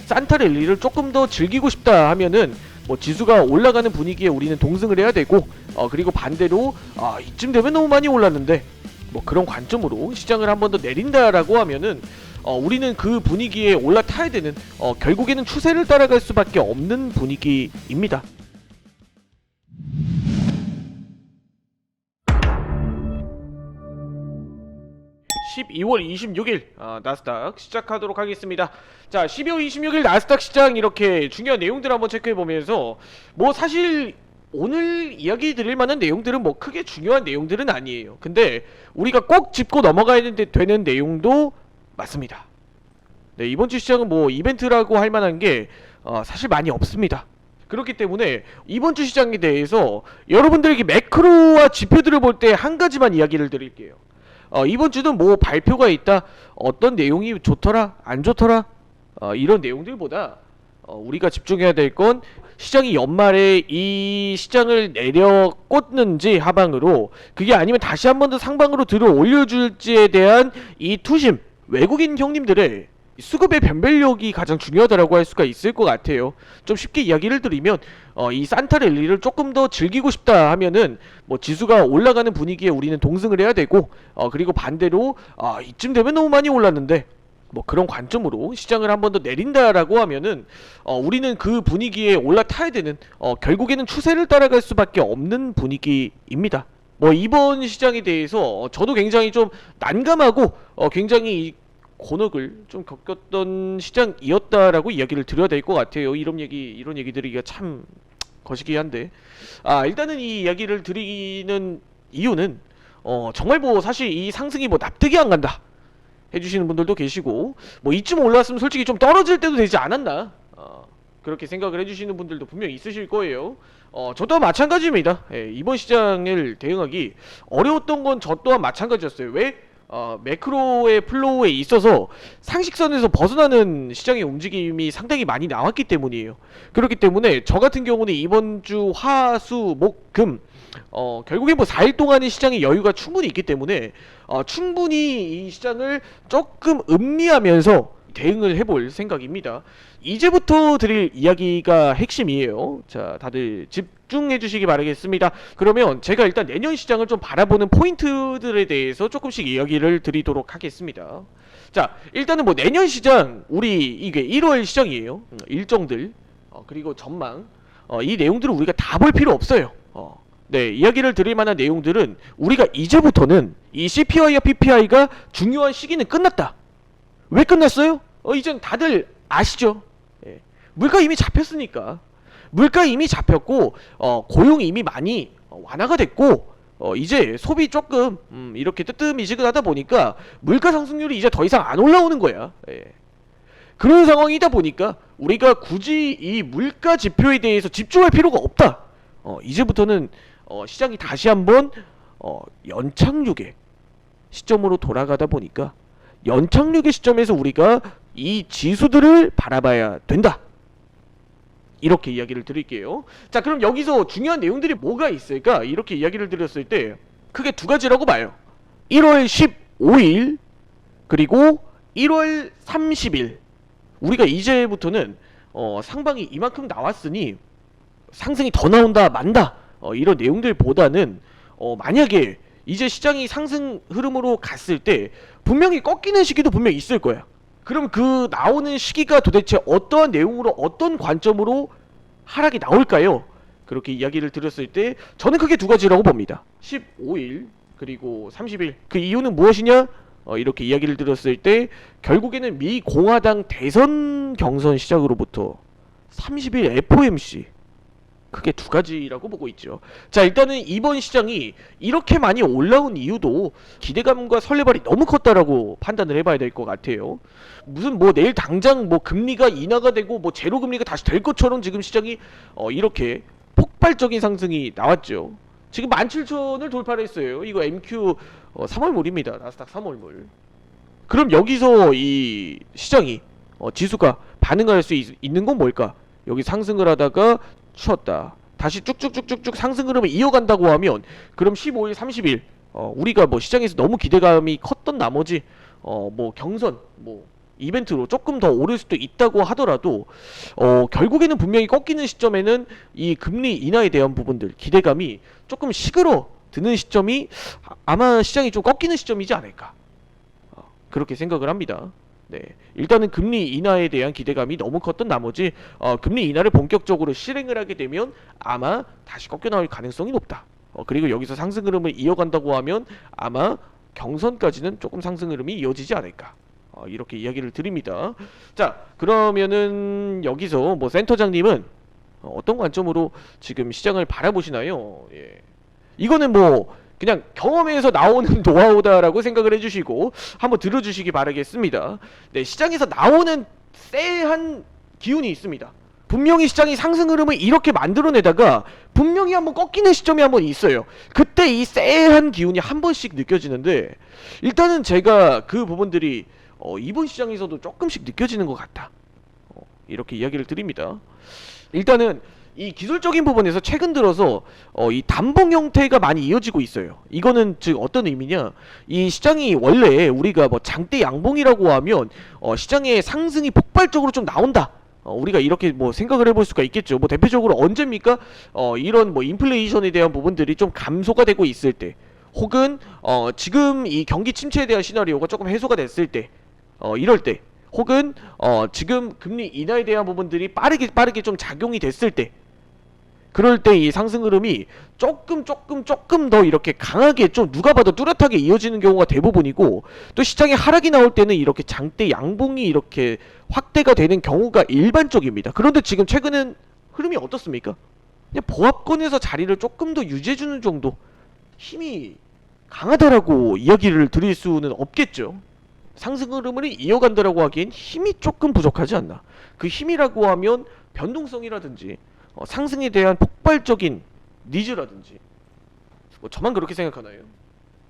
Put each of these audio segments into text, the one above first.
산타 랠리를 조금 더 즐기고 싶다 하면은 뭐 지수가 올라가는 분위기에 우리는 동승을 해야 되고, 그리고 반대로 이쯤 되면 너무 많이 올랐는데 뭐 그런 관점으로 시장을 한 번 더 내린다라고 하면은 우리는 그 분위기에 올라타야 되는, 결국에는 추세를 따라갈 수밖에 없는 분위기입니다. 12월 26일 나스닥 시작하도록 하겠습니다. 자, 12월 26일 나스닥 시장 이렇게 중요한 내용들 한번 체크해 보면서 뭐 사실 오늘 이야기 드릴 만한 내용들은 뭐 크게 중요한 내용들은 아니에요. 근데 우리가 꼭 짚고 넘어가야 되는 내용도 맞습니다. 네, 이번 주 시장은 뭐 이벤트라고 할 만한 게 사실 많이 없습니다. 그렇기 때문에 이번 주 시장에 대해서 여러분들에게 매크로와 지표들을 볼 때 한 가지만 이야기를 드릴게요. 이번 주는 뭐 발표가 있다, 어떤 내용이 좋더라 안 좋더라, 이런 내용들보다 우리가 집중해야 될 건 시장이 연말에 이 시장을 내려 꽂는지 하방으로, 그게 아니면 다시 한 번 더 상방으로 들어 올려줄지에 대한 이 투심, 외국인 형님들의 수급의 변별력이 가장 중요하다라고 할 수가 있을 것 같아요. 좀 쉽게 이야기를 드리면 이 산타 랠리를 조금 더 즐기고 싶다 하면은 뭐 지수가 올라가는 분위기에 우리는 동승을 해야 되고, 그리고 반대로 이쯤 되면 너무 많이 올랐는데 뭐 그런 관점으로 시장을 한 번 더 내린다라고 하면은 우리는 그 분위기에 올라타야 되는, 결국에는 추세를 따라갈 수밖에 없는 분위기입니다. 뭐 이번 시장에 대해서 저도 굉장히 좀 난감하고 굉장히 곤혹을 좀 겪었던 시장이었다라고 이야기를 드려야 될 것 같아요. 이런 얘기 드리기가 참 거시기한데, 일단은 이 이야기를 드리는 이유는 정말 뭐 사실 이 상승이 뭐 납득이 안 간다 해주시는 분들도 계시고, 뭐 이쯤 올라왔으면 솔직히 좀 떨어질 때도 되지 않았나, 그렇게 생각을 해주시는 분들도 분명히 있으실 거예요. 저 또한 마찬가지입니다. 이번 시장을 대응하기 어려웠던 건 저 또한 마찬가지였어요. 왜? 매크로의 플로우에 있어서 상식선에서 벗어나는 시장의 움직임이 상당히 많이 나왔기 때문이에요. 그렇기 때문에 저 같은 경우는 이번 주 화, 수, 목, 금 결국에 뭐 4일 동안의 시장의 여유가 충분히 있기 때문에 충분히 이 시장을 조금 음미하면서 대응을 해볼 생각입니다. 이제부터 드릴 이야기가 핵심이에요. 자, 다들 집중해 주시기 바라겠습니다. 그러면 제가 일단 내년 시장을 좀 바라보는 포인트들에 대해서 조금씩 이야기를 드리도록 하겠습니다. 자, 일단은 뭐 내년 시장, 우리 이게 1월 시장이에요. 일정들, 그리고 전망, 이 내용들을 우리가 다 볼 필요 없어요. 네, 이야기를 드릴 만한 내용들은 우리가 이제부터는 이 CPI와 PPI가 중요한 시기는 끝났다. 왜 끝났어요? 이젠 다들 아시죠? 물가 이미 잡혔으니까. 물가 이미 잡혔고 고용이 이미 많이 완화가 됐고, 이제 소비 조금 이렇게 뜨뜻미지근하다 보니까 물가 상승률이 이제 더 이상 안 올라오는 거야. 그런 상황이다 보니까 우리가 굳이 이 물가 지표에 대해서 집중할 필요가 없다. 이제부터는 시장이 다시 한번 연착륙의 시점으로 돌아가다 보니까 연착륙의 시점에서 우리가 이 지수들을 바라봐야 된다. 이렇게 이야기를 드릴게요. 자, 그럼 여기서 중요한 내용들이 뭐가 있을까? 이렇게 이야기를 드렸을 때 크게 두 가지라고 봐요. 1월 15일 그리고 1월 30일. 우리가 이제부터는 상방이 이만큼 나왔으니 상승이 더 나온다 만다, 이런 내용들보다는 만약에 이제 시장이 상승 흐름으로 갔을 때 분명히 꺾이는 시기도 분명히 있을 거야. 그럼 그 나오는 시기가 도대체 어떠한 내용으로, 어떤 관점으로 하락이 나올까요? 그렇게 이야기를 드렸을 때 저는 크게 두 가지라고 봅니다. 15일 그리고 30일. 그 이유는 무엇이냐? 이렇게 이야기를 드렸을 때 결국에는 미 공화당 대선 경선 시작으로부터 30일 FOMC, 크게 두 가지라고 보고 있죠. 자, 일단은 이번 시장이 이렇게 많이 올라온 이유도 기대감과 설레발이 너무 컸다라고 판단을 해봐야 될 것 같아요. 무슨 뭐 내일 당장 뭐 금리가 인하가 되고 뭐 제로 금리가 다시 될 것처럼 지금 시장이 이렇게 폭발적인 상승이 나왔죠. 지금 17,000을 돌파를 했어요. 이거 MQ 3월물입니다. 나스닥 3월물. 그럼 여기서 이 시장이 지수가 반응할 수 있는 건 뭘까? 여기 상승을 하다가 쉬었다, 다시 쭉쭉쭉쭉쭉 상승 흐름을 이어간다고 하면, 그럼 15일, 30일 우리가 뭐 시장에서 너무 기대감이 컸던 나머지 뭐 경선, 뭐 이벤트로 조금 더 오를 수도 있다고 하더라도 결국에는 분명히 꺾이는 시점에는 이 금리 인하에 대한 부분들 기대감이 조금 시그러드는 시점이 아마 시장이 좀 꺾이는 시점이지 않을까 그렇게 생각을 합니다. 네, 일단은 금리 인하에 대한 기대감이 너무 컸던 나머지 금리 인하를 본격적으로 실행을 하게 되면 아마 다시 꺾여 나올 가능성이 높다. 그리고 여기서 상승 흐름을 이어간다고 하면 아마 경선까지는 조금 상승 흐름이 이어지지 않을까 이렇게 이야기를 드립니다. 자, 그러면은 여기서 뭐 센터장님은 어떤 관점으로 지금 시장을 바라보시나요? 예. 이거는 뭐 그냥 경험에서 나오는 노하우다라고 생각을 해주시고 한번 들어주시기 바라겠습니다. 네, 시장에서 나오는 쎄한 기운이 있습니다. 분명히 시장이 상승 흐름을 이렇게 만들어내다가 분명히 한번 꺾이는 시점이 한번 있어요. 그때 이 쎄한 기운이 한 번씩 느껴지는데 일단은 제가 그 부분들이 이번 시장에서도 조금씩 느껴지는 것 같다 이렇게 이야기를 드립니다. 일단은 이 기술적인 부분에서 최근 들어서 이 단봉 형태가 많이 이어지고 있어요. 이거는 즉 어떤 의미냐, 이 시장이 원래 우리가 뭐 장대 양봉이라고 하면 시장의 상승이 폭발적으로 좀 나온다, 우리가 이렇게 뭐 생각을 해볼 수가 있겠죠. 뭐 대표적으로 언제입니까? 이런 뭐 인플레이션에 대한 부분들이 좀 감소가 되고 있을 때, 혹은 지금 이 경기 침체에 대한 시나리오가 조금 해소가 됐을 때, 이럴 때, 혹은 지금 금리 인하에 대한 부분들이 빠르게 좀 작용이 됐을 때, 그럴 때 이 상승 흐름이 조금 더 이렇게 강하게 좀 누가 봐도 뚜렷하게 이어지는 경우가 대부분이고, 또 시장에 하락이 나올 때는 이렇게 장대 양봉이 이렇게 확대가 되는 경우가 일반적입니다. 그런데 지금 최근은 흐름이 어떻습니까? 그냥 보합권에서 자리를 조금 더 유지해주는 정도 힘이 강하다라고 이야기를 드릴 수는 없겠죠. 상승 흐름을 이어간다라고 하기엔 힘이 조금 부족하지 않나. 그 힘이라고 하면 변동성이라든지 상승에 대한 폭발적인 니즈라든지, 뭐 저만 그렇게 생각하나요?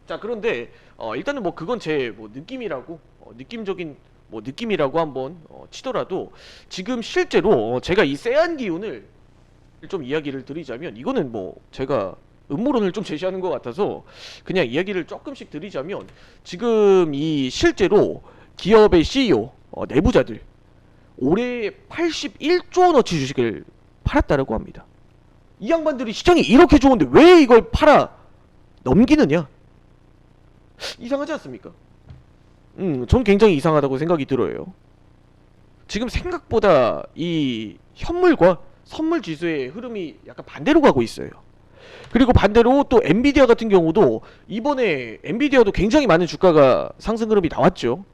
자, 그런데 일단은 뭐 그건 제 뭐 느낌이라고 느낌적인 뭐 느낌이라고 한번 치더라도, 지금 실제로 제가 이 쎄한 기운을 좀 이야기를 드리자면, 이거는 뭐 제가 음모론을 좀 제시하는 것 같아서 그냥 이야기를 조금씩 드리자면, 지금 이 실제로 기업의 CEO 내부자들 올해 81조 원어치 주식을 팔았다라고 합니다. 이 양반들이 시장이 이렇게 좋은데 왜 이걸 팔아 넘기느냐? 이상하지 않습니까? 전 굉장히 이상하다고 생각이 들어요. 지금 생각보다 이 현물과 선물 지수의 흐름이 약간 반대로 가고 있어요. 그리고 반대로 또 엔비디아 같은 경우도 이번에 엔비디아도 굉장히 많은 주가가 상승 흐름이 나왔죠.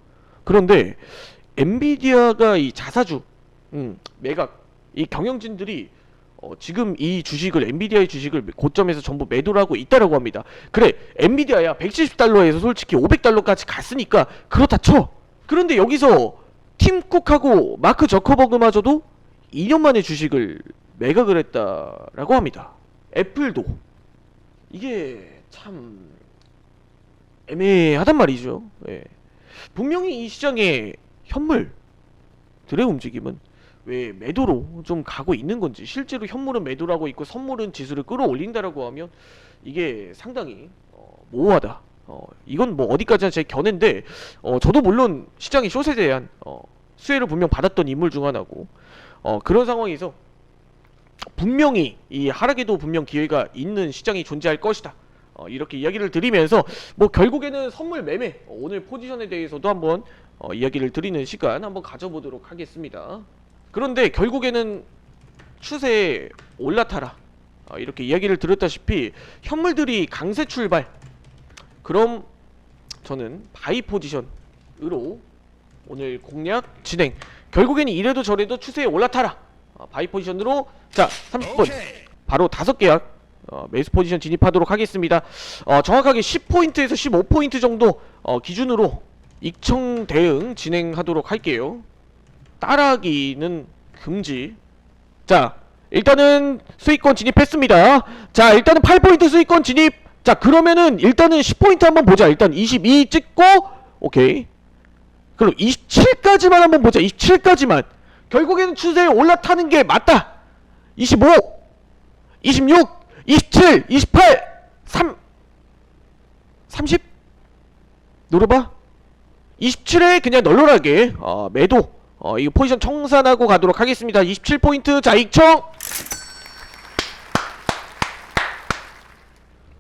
그런데 엔비디아가 이 자사주, 매각, 이 경영진들이 지금 이 주식을, 엔비디아의 주식을 고점에서 전부 매도를 하고 있다라고 합니다. 그래, 엔비디아야 170달러에서 솔직히 500달러까지 갔으니까 그렇다 쳐. 그런데 여기서 팀 쿡하고 마크 저커버그마저도 2년 만에 주식을 매각을 했다라고 합니다. 애플도. 이게 참 애매하단 말이죠. 예. 분명히 이 시장의 현물들의 움직임은 왜 매도로 좀 가고 있는 건지, 실제로 현물은 매도를 하고 있고 선물은 지수를 끌어올린다라고 하면 이게 상당히 모호하다. 이건 뭐 어디까지나 제 견해인데, 저도 물론 시장의 숏에 대한 수혜를 분명 받았던 인물 중 하나고, 그런 상황에서 분명히 이 하락에도 분명 기회가 있는 시장이 존재할 것이다, 이렇게 이야기를 드리면서 뭐 결국에는 선물 매매, 오늘 포지션에 대해서도 한번 이야기를 드리는 시간 한번 가져보도록 하겠습니다. 그런데 결국에는 추세에 올라타라, 이렇게 이야기를 드렸다시피 현물들이 강세 출발, 그럼 저는 바이 포지션으로 오늘 공략 진행. 결국에는 이래도 저래도 추세에 올라타라, 바이 포지션으로. 자, 30분 바로 5계약 매수 포지션 진입하도록 하겠습니다. 정확하게 10포인트에서 15포인트 정도 기준으로 익청 대응 진행하도록 할게요. 따라하기는 금지. 자, 일단은 수익권 진입했습니다. 자, 일단은 8포인트 수익권 진입. 자, 그러면은 일단은 10포인트 한번 보자. 일단 22 찍고 오케이. 그럼 27까지만 한번 보자. 27까지만. 결국에는 추세에 올라타는 게 맞다. 25, 26, 27, 28, 30 노려봐. 27회 그냥 널널하게 매도 이거 포지션 청산하고 가도록 하겠습니다. 27포인트 자익청.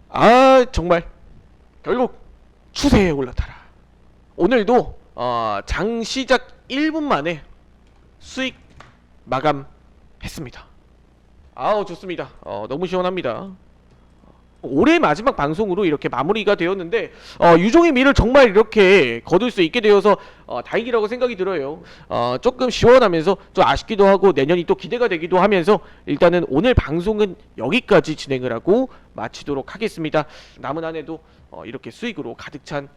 아 정말 결국 추세에 올라타라. 오늘도 장 시작 1분 만에 수익 마감했습니다. 아우 좋습니다. 너무 시원합니다. 올해 마지막 방송으로 이렇게 마무리가 되었는데 유종의 미를 정말 이렇게 거둘 수 있게 되어서 다행이라고 생각이 들어요. 조금 시원하면서 좀 아쉽기도 하고 내년이 또 기대가 되기도 하면서 일단은 오늘 방송은 여기까지 진행을 하고 마치도록 하겠습니다. 남은 한 해도 이렇게 수익으로 가득 찬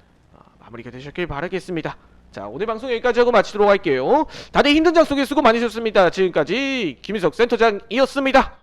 마무리가 되셨길 바라겠습니다. 자 오늘 방송 여기까지 하고 마치도록 할게요. 다들 힘든 장 속에 수고 많으셨습니다. 지금까지 김희석 센터장이었습니다.